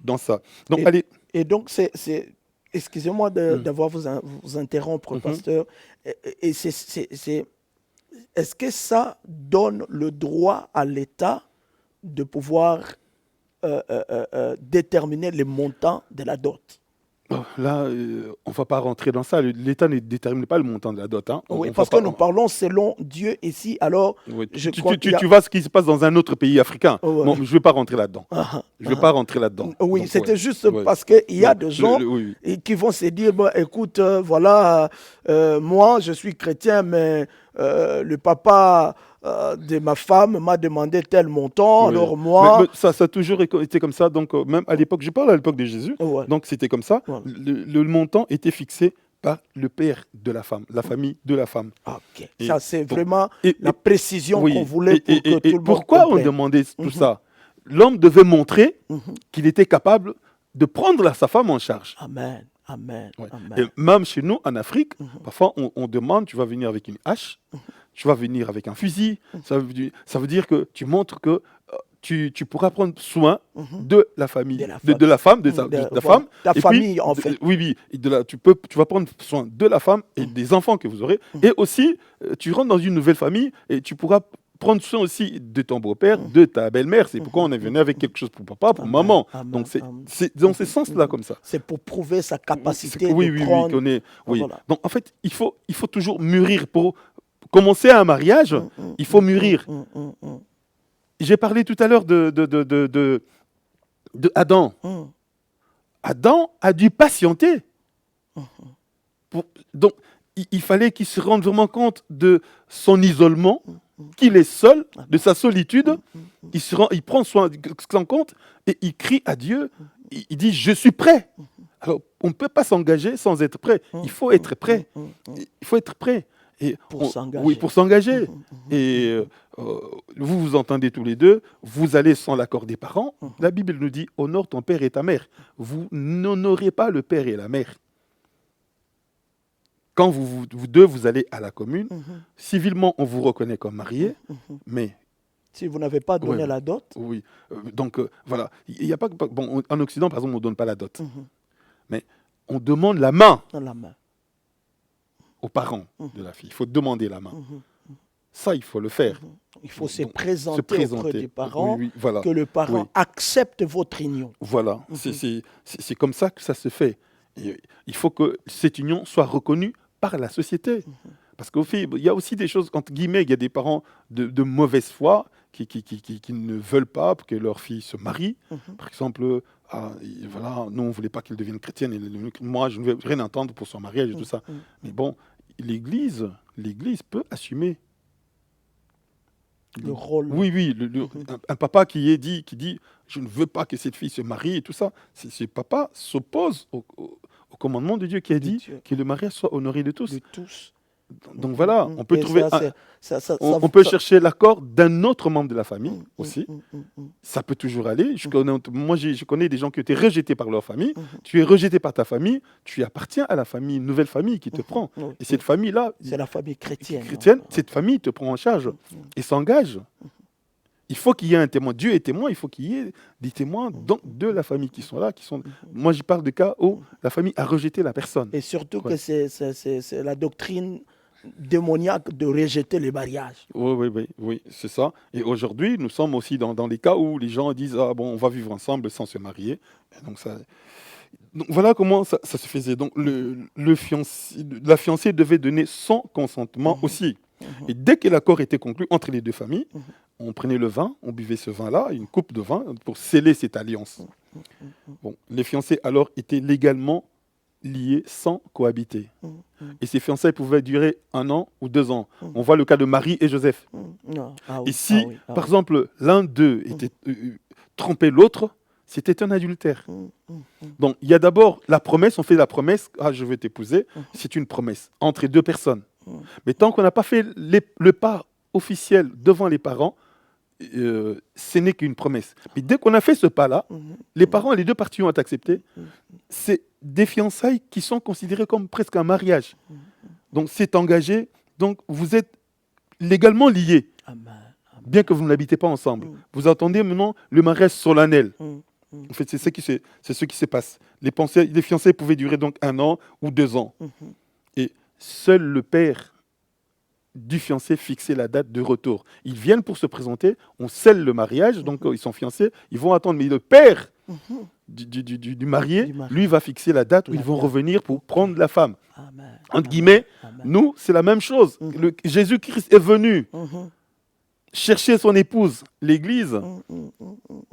dans ça. Donc, allez. Et donc, excusez-moi d'avoir vous interrompre, pasteur. Est-ce que ça donne le droit à l'État de pouvoir déterminer les montants de la dot? Là, on ne va pas rentrer dans ça. L'État ne détermine pas le montant de la dot. Hein. Oui, parce que nous parlons selon Dieu ici. Alors, oui, tu vois ce qui se passe dans un autre pays africain. Bon, je ne vais pas rentrer là-dedans. Je ne vais pas rentrer là-dedans. Oui, donc, c'était juste parce qu'il y a des gens qui vont se dire, bon, écoute, voilà, moi, je suis chrétien, mais le papa de ma femme m'a demandé tel montant, alors moi... Mais ça a toujours été comme ça, donc même à l'époque, je parle à l'époque de Jésus, donc c'était comme ça, le montant était fixé par le père de la femme, la famille de la femme. Ok, ça c'est vraiment la précision qu'on voulait pour que tout le monde pourquoi on demandait tout ça? L'homme devait montrer qu'il était capable de prendre sa femme en charge. Amen. Amen. Ouais. Amen. Et même chez nous, en Afrique, parfois on demande, tu vas venir avec une hache, tu vas venir avec un fusil. Ça veut dire que tu montres que tu pourras prendre soin de la famille, de la femme, de ta femme. Ta famille, en fait. Oui. Tu vas prendre soin de la femme et des enfants que vous aurez. Et aussi, tu rentres dans une nouvelle famille et tu pourras prendre soin aussi de ton beau-père, de ta belle-mère. C'est pourquoi on est venu avec quelque chose pour papa, pour maman. Donc c'est dans ce sens-là comme ça. C'est pour prouver sa capacité de prendre... Oui. Voilà. Donc en fait, il faut toujours mûrir. Pour commencer un mariage, il faut mûrir. j'ai parlé tout à l'heure de Adam. hum, Adam a dû patienter. Donc, il fallait qu'il se rende vraiment compte de son isolement, qu'il est seul, de sa solitude. Il prend soin compte et il crie à Dieu. Il dit, je suis prêt. Alors, on ne peut pas s'engager sans être prêt. Il faut être prêt. Il faut être prêt. Et Pour s'engager. Oui, pour s'engager. Et vous vous entendez tous les deux, vous allez sans l'accord des parents. La Bible nous dit, honore ton père et ta mère. Vous n'honorez pas le père et la mère. Quand vous deux, vous allez à la commune, civilement, on vous reconnaît comme marié, mais... Si vous n'avez pas donné Ouais, la dot, oui. Donc, voilà. Il y a pas, bon, en Occident, par exemple, on ne donne pas la dot. Mais on demande la main dans la main. aux parents de la fille. Il faut demander la main. Ça, il faut le faire. Il faut se Donc, présenter auprès des parents, Oui, oui, voilà. que le parent Oui. accepte votre union. Voilà. C'est comme ça que ça se fait. Et il faut que cette union soit reconnue par la société. Parce qu'au fait, il y a aussi des choses, entre guillemets, il y a des parents de mauvaise foi qui ne veulent pas que leur fille se marie. Par exemple, voilà, nous, on ne voulait pas qu'elle devienne chrétienne. Et moi, je ne veux rien entendre pour son mariage et tout ça. Mais bon, l'Église peut assumer. Le rôle. Oui, oui, un papa qui dit, je ne veux pas que cette fille se marie et tout ça. Ce papa s'oppose au commandement de Dieu qui a dit que le mariage soit honoré de tous. De tous. Donc voilà, on peut Et trouver, ça- on peut chercher l'accord d'un autre membre de la famille aussi. mm. Ça peut toujours aller. Moi, je connais des gens qui ont été rejetés par leur famille. Tu es rejeté par ta famille, tu appartiens à la famille, une nouvelle famille qui te prend. Oui, Et cette famille-là, c'est la famille chrétienne. cette famille te prend en charge et s'engage. Il faut qu'il y ait un témoin. Dieu est témoin, il faut qu'il y ait des témoins donc, de la famille qui sont là. Moi, je parle de cas où la famille a rejeté la personne. Et surtout Ouais. que c'est la doctrine démoniaque de rejeter le mariage. Oui, c'est ça. Et aujourd'hui, nous sommes aussi dans les cas où les gens disent ah bon, on va vivre ensemble sans se marier. Et donc voilà comment ça se faisait. Donc la fiancée devait donner son consentement aussi. Et dès que l'accord était conclu entre les deux familles, on prenait le vin, on buvait ce vin-là, une coupe de vin, pour sceller cette alliance. Bon, les fiancés alors étaient légalement liés sans cohabiter. Et ces fiançailles pouvaient durer 1 an ou 2 ans. On voit le cas de Marie et Joseph. Non. Ah Et oui, si, ah oui, ah par oui. exemple, l'un d'eux était trompé l'autre, c'était un adultère. Donc, il y a d'abord la promesse, on fait la promesse, ah, je vais t'épouser, c'est une promesse entre deux personnes. Mais tant qu'on n'a pas fait le pas officiel devant les parents, ce n'est qu'une promesse. Mais dès qu'on a fait ce pas-là, les parents, les deux parties ont accepté. C'est des fiançailles qui sont considérées comme presque un mariage. Donc, c'est engagé. Donc, vous êtes légalement liés, Amen. bien que vous n'habitez pas ensemble. Vous entendez maintenant le mariage solennel. En fait, c'est ce qui se passe. Les fiançailles pouvaient durer donc 1 an ou 2 ans. Et seul le père du fiancé fixait la date de retour. Ils viennent pour se présenter, on scelle le mariage, donc ils sont fiancés, ils vont attendre. Mais le père du marié, Du marié. lui, va fixer la date où La ils vont date. revenir pour prendre la femme. Amen. Entre guillemets, Amen. nous, c'est la même chose. Jésus-Christ est venu chercher son épouse, l'Église.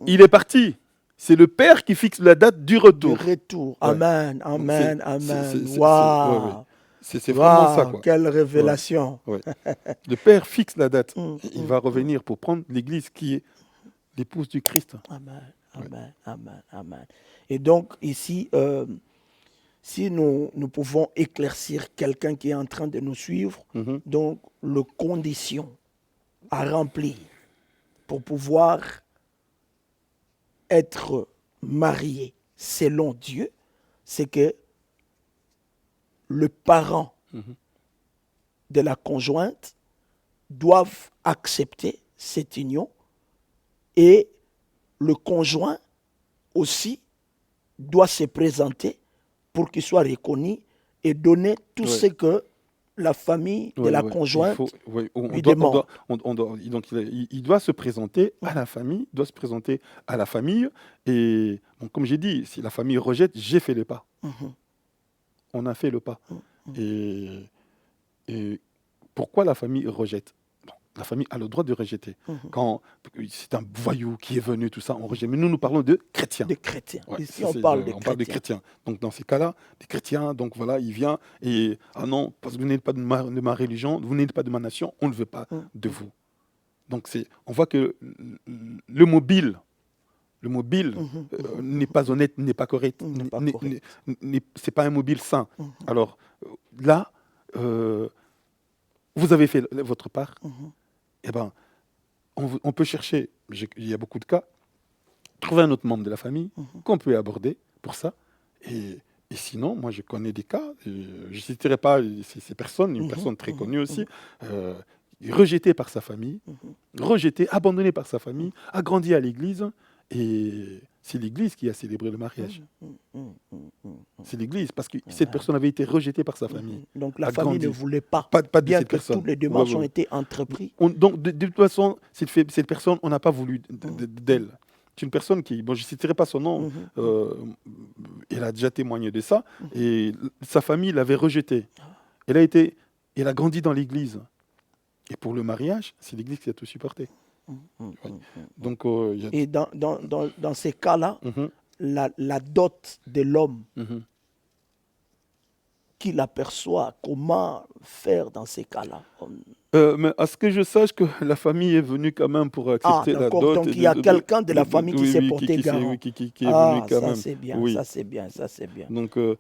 Il est parti. C'est le Père qui fixe la date du Du retour. retour. Ouais. Amen. Amen. C'est- Amen. c'est- Waouh. ouais. C'est vraiment ça, Waouh, quoi. quelle révélation. Ouais. Le Père fixe la date. Il va revenir pour prendre l'Église qui est l'épouse du Christ. Amen. Amen. Amen. Amen. Et donc, ici, si nous pouvons éclaircir quelqu'un qui est en train de nous suivre, donc, les conditions à remplir pour pouvoir être marié selon Dieu, c'est que le parent de la conjointe doivent accepter cette union et le conjoint aussi doit se présenter pour qu'il soit reconnu et donner tout ce que la famille de la conjointe lui demande. Donc, il doit se présenter à la famille, doit se présenter à la famille. Et bon, comme j'ai dit, si la famille rejette, j'ai fait le pas. On a fait le pas. Et pourquoi la famille rejette? Bon, La famille a le droit de rejeter. Mhm. Quand c'est un voyou qui est venu, tout ça, on rejette. Mais nous parlons de chrétiens. Des chrétiens. Ouais, Ici, ça, on c'est parle de on parle de chrétiens. chrétiens. Donc, dans ces cas-là, des chrétiens, donc voilà, il vient et ah non, parce que vous n'êtes pas de ma religion, vous n'êtes pas de ma nation, on ne veut pas Mhm. de vous. Donc, on voit que le mobile Mhm. n'est pas honnête, n'est pas correct, N'est pas n'est- correct. c'est pas un mobile sain. Mhm. Alors là, vous avez fait votre part, Mhm. eh ben, on peut chercher, il y a beaucoup de cas, trouver un autre membre de la famille Mhm. qu'on peut aborder pour ça. Et sinon, moi, je connais des cas, je ne citerai pas ces personnes, une Mhm. personne très Mhm. connue aussi, Mhm. euh, rejeté par sa famille, Mhm. rejeté, abandonné par sa famille, a grandi à l'église, et c'est l'église qui a célébré le mariage. Mhm. Mhm. Mhm. C'est l'église, parce que cette personne avait été rejetée par sa famille, Mhm. Donc la a famille ne grandi. voulait pas, Pas de bien cette que personne. toutes les Ouais, démarches ouais, ont ouais. été entreprises. Donc, de toute façon, cette personne, on n'a pas voulu Mhm. d'elle. C'est une personne qui, bon, je ne citerai pas son nom, Mhm. euh, elle a déjà témoigné de ça, Mhm. et sa famille l'avait rejetée. Elle a grandi dans l'église. Et pour le mariage, c'est l'église qui a tout supporté. Mhm. Ouais. Mhm. Donc, il y a... Et dans ces cas-là, Mhm, la dot de l'homme mhm. qui l'aperçoit, comment faire dans ces cas-là? Mais à ce que je sache que la famille est venue quand même pour Ah, accepter la d'accord. dot Donc il y a quelqu'un de la famille qui oui, s'est oui, porté garant. qui est venu Ah, quand ça même. c'est bien, Oui. ça c'est bien, ça c'est bien. Donc, Mhm.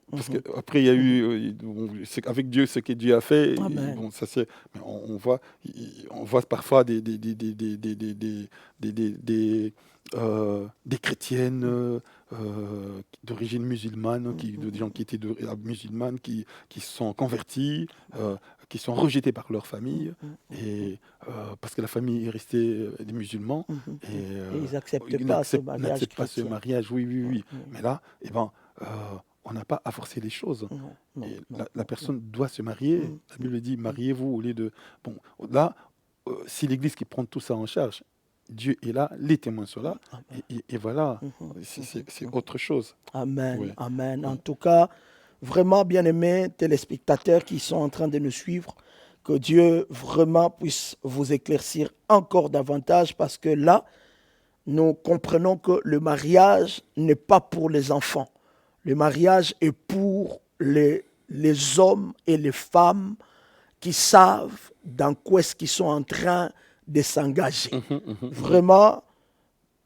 parce Mhm. qu'après, il y a eu, bon, avec Dieu, ce que Dieu a fait, et Amen. bon, ça c'est, mais on voit parfois des chrétiennes d'origine musulmane, des gens qui étaient musulmanes, qui se sont convertis, qui sont rejetés par leur famille, et parce que la famille est restée des musulmans, Mhm. et Et ils n'acceptent ils pas ce mariage n'acceptent pas ce chrétien. mariage, oui, oui, oui. Mhm. Mais là, eh ben, on n'a pas à forcer les choses. Non, non, Et non, la non. personne doit se marier. Mhm. La Bible dit, mariez-vous au lieu de... Bon, là, c'est l'Église qui prend tout ça en charge. Dieu est là, les témoins sont là, Amen. et voilà, Mhm. c'est autre chose. Amen, Oui, amen. En oui. tout cas, vraiment bien-aimés téléspectateurs qui sont en train de nous suivre, que Dieu vraiment puisse vous éclaircir encore davantage parce que là, nous comprenons que le mariage n'est pas pour les enfants. Le mariage est pour les hommes et les femmes qui savent dans quoi est-ce qu'ils sont en train de s'engager. Vraiment,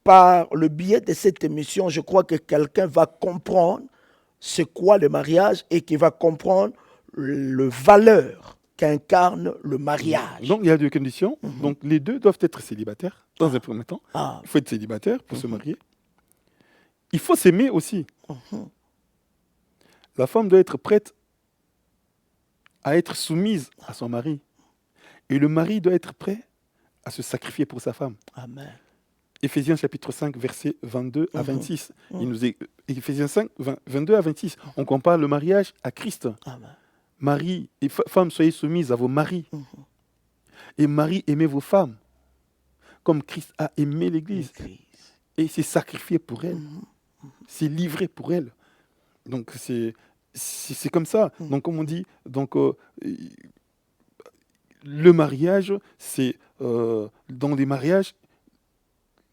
par le biais de cette émission, je crois que quelqu'un va comprendre c'est quoi le mariage et qui va comprendre le valeur qu'incarne le mariage. Donc, il y a deux conditions. Donc, les deux doivent être célibataires, dans un premier temps. Ah, Il faut être célibataire pour se marier. Il faut s'aimer aussi. La femme doit être prête à être soumise à son mari. Et le mari doit être prêt à se sacrifier pour sa femme. amen. Éphésiens chapitre 5, versets 22 à 26. Éphésiens 5, 22 à 26. On compare le mariage à Christ. Amen. Marie et femmes, soyez soumises à vos maris. Et marie, aimez vos femmes. Comme Christ a aimé l'Église. L'Église. Et s'est sacrifié pour elle. S'est livré pour elle. Donc c'est comme ça. Donc comme on dit, donc, le mariage, c'est dans les mariages,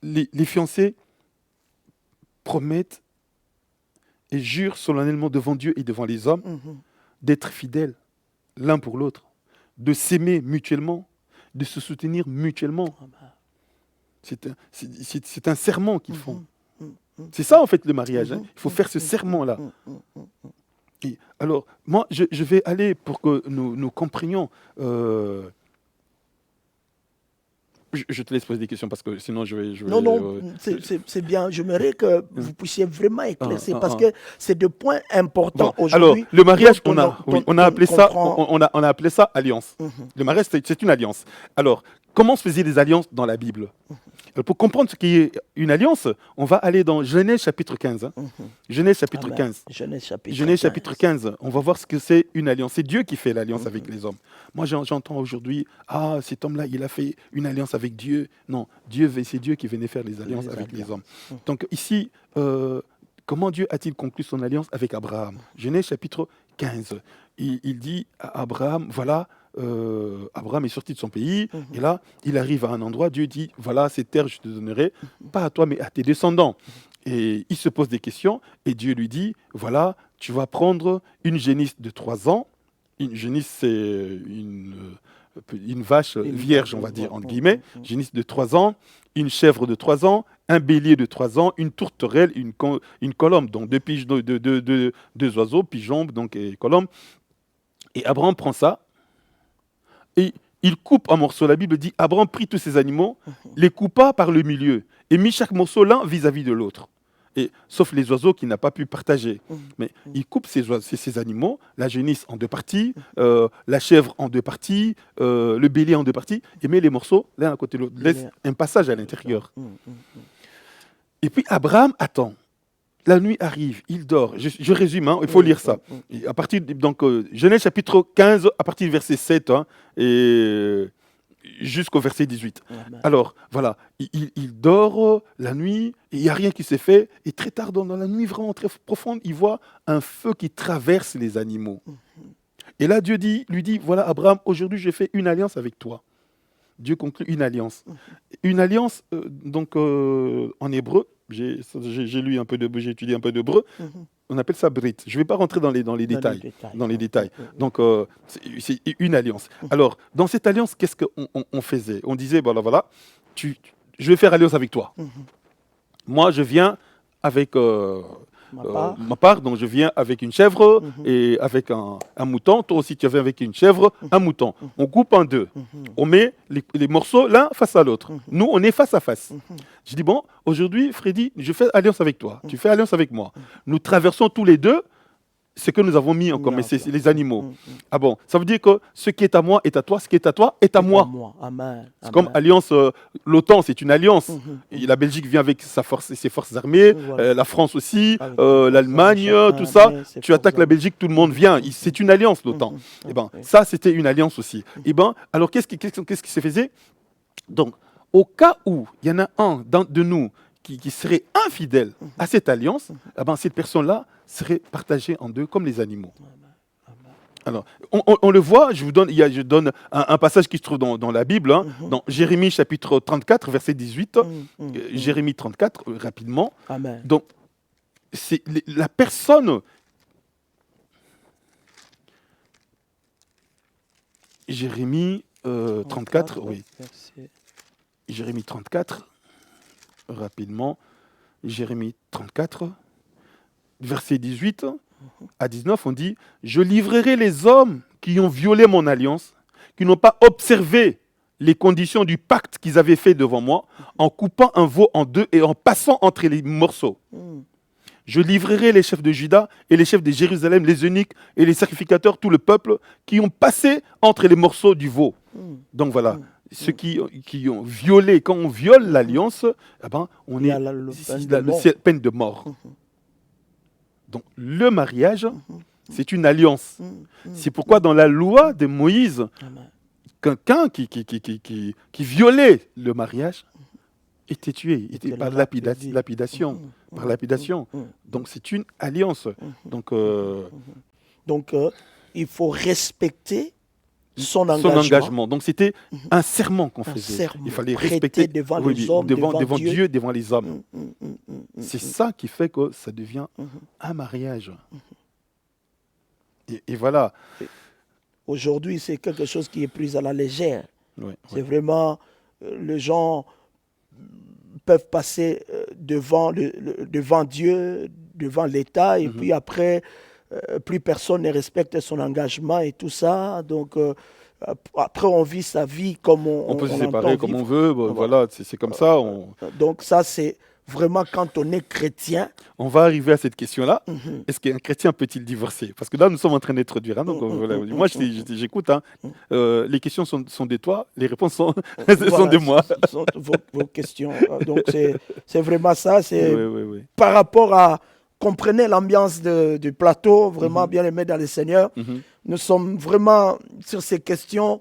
les fiancés promettent et jurent solennellement devant Dieu et devant les hommes d'être fidèles l'un pour l'autre, de s'aimer mutuellement, de se soutenir mutuellement. C'est un serment qu'ils font. C'est ça en fait le mariage. Hein. Il faut faire ce serment-là. Et alors, moi, je vais aller pour que nous comprenions. Je te laisse poser des questions parce que sinon je vais Non, non, c'est bien. J'aimerais que vous puissiez vraiment éclaircir parce que c'est des points importants bon, alors, aujourd'hui. le mariage, dont on a appelé ça, comprend. on a appelé ça alliance. Le mariage, c'est une alliance. Alors, comment se faisaient les alliances dans la Bible? Alors, pour comprendre ce qui est une alliance, on va aller dans Genèse chapitre 15. Hein. Genèse chapitre Amen. 15. Genèse chapitre Genèse 15. chapitre 15. On va voir ce que c'est une alliance. C'est Dieu qui fait l'alliance avec les hommes. Moi, j'entends aujourd'hui, ah, cet homme-là, il a fait une alliance avec Dieu. Non, c'est Dieu qui venait faire les alliances avec les hommes. Donc ici, comment Dieu a-t-il conclu son alliance avec Abraham? Genèse chapitre 15. Il dit à Abraham, voilà, Abraham est sorti de son pays, et là, il arrive à un endroit, Dieu dit, voilà, cette terre, je te donnerai, pas à toi, mais à tes descendants. Et il se pose des questions, et Dieu lui dit, voilà, tu vas prendre une génisse de 3 ans. Une génisse, c'est une vache vierge, on va dire, entre guillemets, génisse de 3 ans, une chèvre de 3 ans, un bélier de 3 ans, une tourterelle, une colombe, donc deux oiseaux, pigeons donc, et colombes. Et Abraham prend ça, et il coupe en morceaux. La Bible dit, Abraham prit tous ces animaux, les coupa par le milieu, et mit chaque morceau l'un vis-à-vis de l'autre. Et, sauf les oiseaux qu'il n'a pas pu partager. Mais il coupe ces animaux, la génisse en 2 parties, la chèvre en 2 parties, le bélier en 2 parties, et met les morceaux l'un à côté de l'autre. Laisse un passage à l'intérieur. Et puis Abraham attend. La nuit arrive, il dort. Je résume, hein, il faut lire ça. Et à partir donc Genèse chapitre 15, à partir du verset 7, hein, et jusqu'au verset 18. Alors, voilà, il dort la nuit, et il n'y a rien qui s'est fait. Et très tard, dans la nuit vraiment très profonde, il voit un feu qui traverse les animaux. Et là, Dieu lui dit, voilà, Abraham, aujourd'hui, j'ai fait une alliance avec toi. Dieu conclut une alliance. Une alliance, donc, en hébreu, j'ai lu un peu j'ai étudié un peu d'hébreu. On appelle ça brit. Je ne vais pas rentrer dans les détails. Donc, c'est une alliance. Alors, dans cette alliance, qu'est-ce qu'on faisait? On disait, voilà, je vais faire alliance avec toi. Moi, je viens avec ma part, donc je viens avec une chèvre et avec un mouton. Toi aussi, tu viens avec une chèvre, un mouton. On coupe en 2. On met les morceaux l'un face à l'autre. Nous, on est face à face. Je dis, bon, aujourd'hui, Freddy, je fais alliance avec toi. Tu fais alliance avec moi. Nous traversons tous les deux ce que nous avons mis en commun, c'est les animaux. Ah bon, ça veut dire que ce qui est à moi est à toi, ce qui est à toi est à moi. C'est comme alliance, l'OTAN, c'est une alliance. Et la Belgique vient avec ses forces armées, la France aussi, l'Allemagne, tout ça. Tu attaques la Belgique, tout le monde vient. C'est une alliance, l'OTAN. Et ben, ça, c'était une alliance aussi. Et ben, alors qu'est-ce qui se faisait? Donc, au cas où il y en a un de nous qui serait infidèle à cette alliance, eh ben, cette personne-là serait partagée en 2 comme les animaux. Alors, on le voit, je donne un passage qui se trouve dans la Bible, hein, dans Jérémie chapitre 34, verset 18. Jérémie 34, rapidement. Amen. Donc, c'est la personne... Jérémie 34, oui. Jérémie 34, rapidement. Jérémie 34, verset 18 à 19, on dit « Je livrerai les hommes qui ont violé mon alliance, qui n'ont pas observé les conditions du pacte qu'ils avaient fait devant moi, en coupant un veau en 2 et en passant entre les morceaux. Je livrerai les chefs de Juda et les chefs de Jérusalem, les eunuques et les sacrificateurs, tout le peuple, qui ont passé entre les morceaux du veau. » Donc voilà. Ceux qui ont violé, quand on viole l'alliance, eh ben, on est la peine de mort. Donc le mariage, c'est une alliance. C'est pourquoi dans la loi de Moïse, quelqu'un qui violait le mariage était tué, était par lapidation. Par lapidation. Donc c'est une alliance. Donc, il faut respecter son engagement. Donc c'était un serment qu'on faisait. Il fallait respecter devant les hommes, devant Dieu, devant les hommes. C'est ça qui fait que ça devient un mariage. Et voilà. Aujourd'hui, c'est quelque chose qui est pris à la légère. C'est vraiment, les gens peuvent passer devant Dieu, devant l'État, et puis après, plus personne ne respecte son engagement et tout ça. Donc, après, on vit sa vie comme on peut se séparer comme on veut. Voilà, c'est comme ça. Donc, ça, c'est vraiment quand on est chrétien. On va arriver à cette question-là. Est-ce qu'un chrétien peut-il divorcer? Parce que là, nous sommes en train d'introduire. Hein, donc, voilà. Moi, j'écoute. Hein. Les questions sont de toi, les réponses sont de moi. Ce sont vos questions. Donc, c'est vraiment ça. C'est oui. Par rapport à... Comprenez l'ambiance du plateau, vraiment bien aimé dans le Seigneur. Nous sommes vraiment sur ces questions.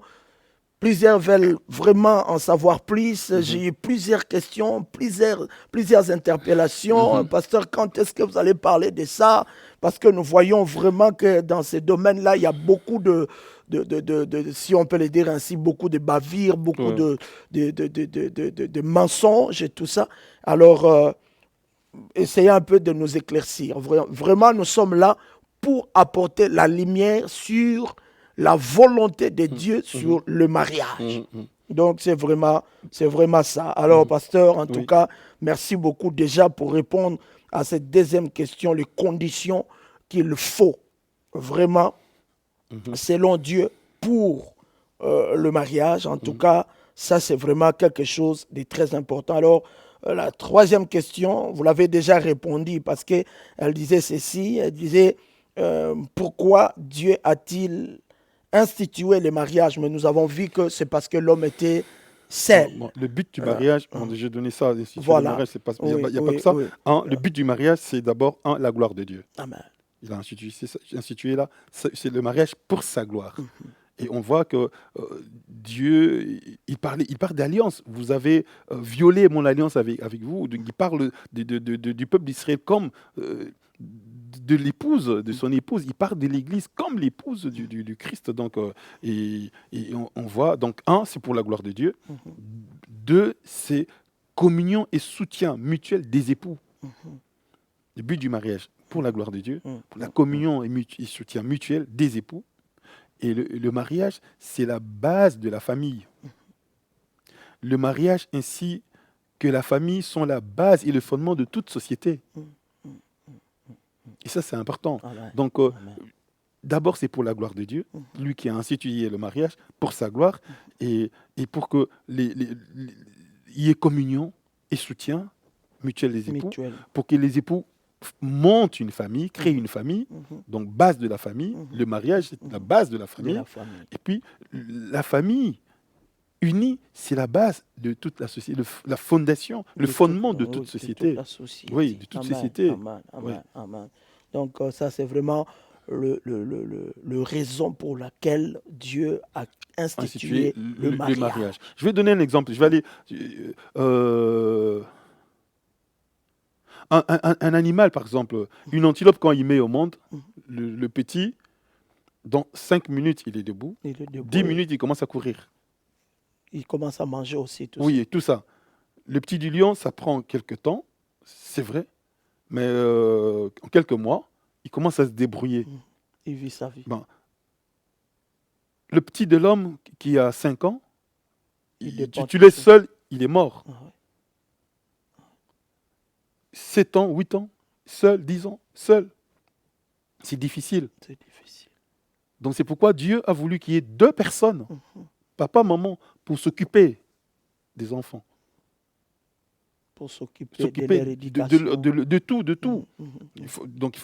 Plusieurs veulent vraiment en savoir plus. J'ai eu plusieurs questions, plusieurs interpellations. Pasteur, quand est-ce que vous allez parler de ça? Parce que nous voyons vraiment que dans ces domaines-là, il y a beaucoup si on peut le dire ainsi, beaucoup de bavures, beaucoup Ouais. de mensonges et tout ça. Alors, essayez un peu de nous éclaircir. Vraiment, nous sommes là pour apporter la lumière sur la volonté de Dieu sur le mariage. Donc, c'est vraiment ça. Alors, pasteur, en tout Oui. cas, merci beaucoup déjà pour répondre à cette deuxième question, les conditions qu'il faut vraiment, selon Dieu, pour le mariage. En tout cas, ça, c'est vraiment quelque chose de très important. Alors, la troisième question, vous l'avez déjà répondu parce qu'elle disait ceci, elle disait, pourquoi Dieu a-t-il institué le mariage? Mais nous avons vu que c'est parce que l'homme était seul. Bon, le but du mariage, j'ai donné ça, instituer le Voilà. mariage, c'est pas, il Oui, n'y a pas oui, que ça. oui. Le but du mariage, c'est d'abord, la gloire de Dieu. Amen. Il a institué là, c'est le mariage pour sa gloire. Et on voit que Dieu, il parle d'alliance. Vous avez violé mon alliance avec vous. Donc, il parle du peuple d'Israël comme de l'épouse, de son épouse. Il parle de l'Église comme l'épouse du Christ. Donc, et on voit, donc, un, c'est pour la gloire de Dieu. Deux, c'est communion et soutien mutuel des époux. Le but du mariage, pour la gloire de Dieu, pour la communion et soutien mutuel des époux. Et le mariage, c'est la base de la famille. Le mariage ainsi que la famille sont la base et le fondement de toute société. Et ça, c'est important. Amen. Donc, d'abord, c'est pour la gloire de Dieu, lui qui a institué le mariage pour sa gloire, et pour que il y ait communion et soutien mutuel des époux, Mutuel. pour que les époux montent une famille, créent une famille, donc base de la famille. Le mariage, c'est la base de la De famille. la famille. Et puis, la famille unie, c'est la base de toute la société, la fondation, le fondement de toute société. toute la société. Oui, de toute Amen, société. Amen, amen, Oui. amen. Donc, ça, c'est vraiment le raison pour laquelle Dieu a institué le mariage. Je vais donner un exemple. Je vais aller... un animal, par exemple, une antilope, quand il met au monde, le petit, dans 5 minutes, il est debout. Il est debout, 10 minutes, il commence à courir. il commence à manger aussi tout Oui, et tout ça. Le petit du lion, ça prend quelques temps, c'est vrai, mais en quelques mois, il commence à se débrouiller. ça. Il vit sa vie. Ben, le petit de l'homme qui a 5 ans, Il dépend tu tout laisses seul. seul, il est mort. Ah ouais. 7 ans, 8 ans, seul, 10 ans, seul. C'est difficile. C'est difficile. Donc c'est pourquoi Dieu a voulu qu'il y ait 2 personnes, papa, maman, pour s'occuper des enfants. Pour s'occuper de S'occuper leur éducation. de tout, de tout. Donc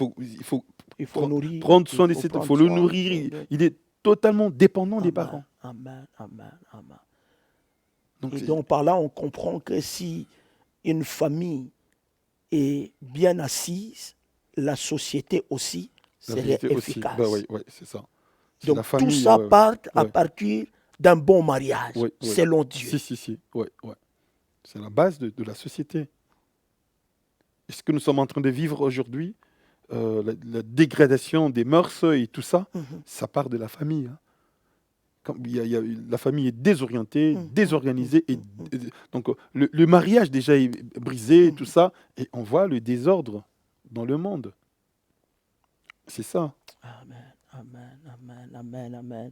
Il faut nourrir. prendre soin de il cet prendre enfant, il faut le soin nourrir. de- Il est totalement dépendant des Amen, parents. Amen, amen, amen. Donc, Et donc par là, on comprend que si une famille est bien assise, la société aussi la serait vérité aussi. efficace. Bah oui, c'est ça. C'est Donc la tout famille, ça part à ouais. partir d'un bon mariage, Ouais, ouais. selon Dieu. Si. Ouais. C'est la base de la société. Et ce que nous sommes en train de vivre aujourd'hui, la dégradation des mœurs et tout ça, ça part de la famille. Hein. La famille est désorientée, désorganisée. Donc le mariage déjà est brisé, tout ça. Et on voit le désordre dans le monde. C'est ça. Amen, amen, amen, amen, amen.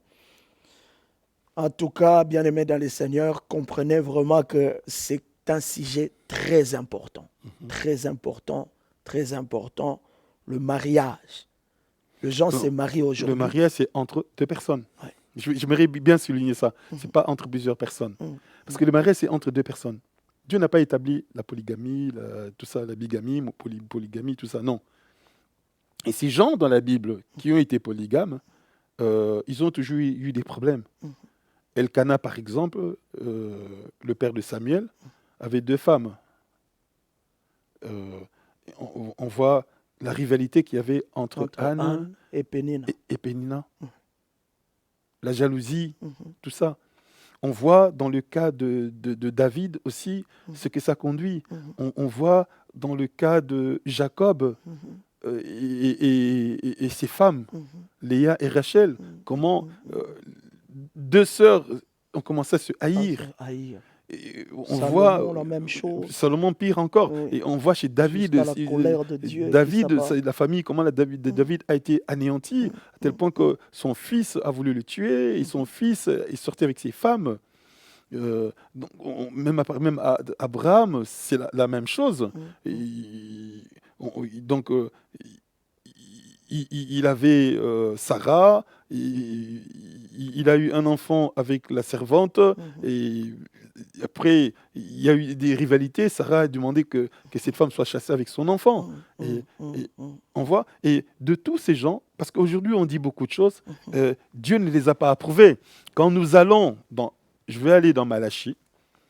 En tout cas, bien-aimés dans le Seigneur, comprenez vraiment que c'est un sujet très important. Très important, très important. Le mariage. Les gens se marient aujourd'hui. Le mariage, c'est entre 2 personnes. Ouais. J'aimerais bien souligner ça. C'est pas entre plusieurs personnes. Parce que le mariage, c'est entre 2 personnes. Dieu n'a pas établi la polygamie, tout ça, la bigamie, polygamie, tout ça. Non. Et ces gens dans la Bible qui ont été polygames, ils ont toujours eu des problèmes. Elkana, par exemple, le père de Samuel, avait 2 femmes. On voit la rivalité qu'il y avait entre Anne et Pénina. et Pénina. La jalousie, tout ça. on voit dans le cas de David aussi ce que ça conduit. On voit dans le cas de Jacob et ses femmes, Léa et Rachel, comment deux sœurs ont commencé à se haïr. Et on Salomon, voit la même chose. Salomon pire encore. Oui. Et on voit chez David, Jusqu'à la colère de Dieu qui David, s'abat. la famille, comment la David a été anéantie, à tel point que son fils a voulu le tuer, et son fils est sorti avec ses femmes. Donc, même Abraham, c'est la même chose. Donc, il avait Sarah, il a eu un enfant avec la servante, et après, il y a eu des rivalités. Sarah a demandé que cette femme soit chassée avec son enfant. Et on voit, et de tous ces gens, parce qu'aujourd'hui on dit beaucoup de choses, Dieu ne les a pas approuvés. Quand nous allons je vais aller dans Malachie,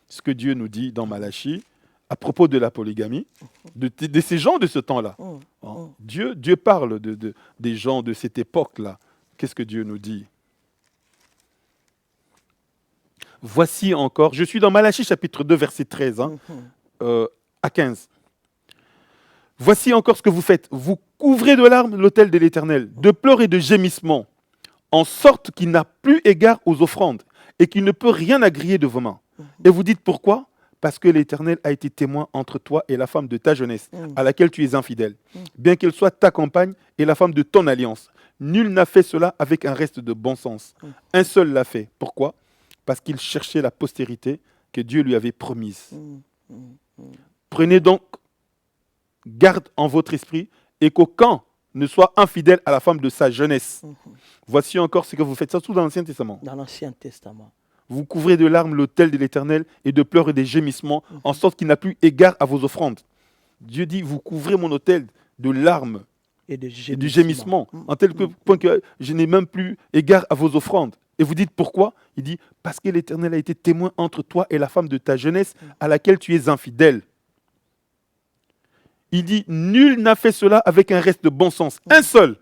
ce que Dieu nous dit dans Malachie, à propos de la polygamie, de ces gens de ce temps-là. Dieu parle des gens de cette époque-là. Qu'est-ce que Dieu nous dit? Voici encore, je suis dans Malachie chapitre 2, verset 13 à 15. Voici encore ce que vous faites. Vous couvrez de larmes l'autel de l'Éternel, de pleurs et de gémissements, en sorte qu'il n'a plus égard aux offrandes et qu'il ne peut rien agréer de vos mains. Et vous dites pourquoi? Parce que l'Éternel a été témoin entre toi et la femme de ta jeunesse, à laquelle tu es infidèle, bien qu'elle soit ta compagne et la femme de ton alliance. Nul n'a fait cela avec un reste de bon sens. Un seul l'a fait. Pourquoi? Parce qu'il cherchait la postérité que Dieu lui avait promise. Prenez donc garde en votre esprit et qu'aucun ne soit infidèle à la femme de sa jeunesse. Voici encore ce que vous faites. Ça, tout dans l'Ancien Testament. Dans l'Ancien Testament. Vous couvrez de larmes l'autel de l'Éternel et de pleurs et des gémissements, en sorte qu'il n'a plus égard à vos offrandes. Dieu dit, vous couvrez mon autel de larmes Et de et du gémissement, en tel point que je n'ai même plus égard à vos offrandes. Et vous dites pourquoi? Il dit, parce que l'Éternel a été témoin entre toi et la femme de ta jeunesse, à laquelle tu es infidèle. Il dit, nul n'a fait cela avec un reste de bon sens. Un seul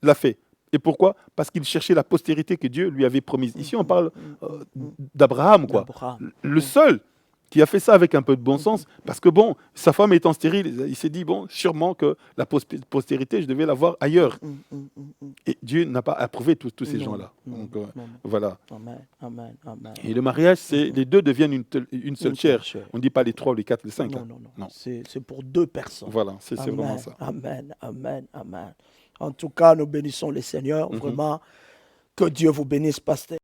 l'a fait. Et pourquoi? Parce qu'il cherchait la postérité que Dieu lui avait promise. Ici, on parle d'Abraham, quoi. Le seul qui a fait ça avec un peu de bon sens, parce que bon, sa femme étant stérile, il s'est dit, bon, sûrement que la postérité, je devais l'avoir ailleurs. Et Dieu n'a pas approuvé tous ces gens-là. Donc, voilà. Amen, amen, amen. Et le mariage, les deux deviennent une seule chair. On ne dit pas les trois, les quatre, les cinq. Non. C'est pour deux personnes. Voilà, c'est vraiment ça. Amen, amen, amen. En tout cas, nous bénissons le Seigneur. Vraiment, que Dieu vous bénisse, pasteur.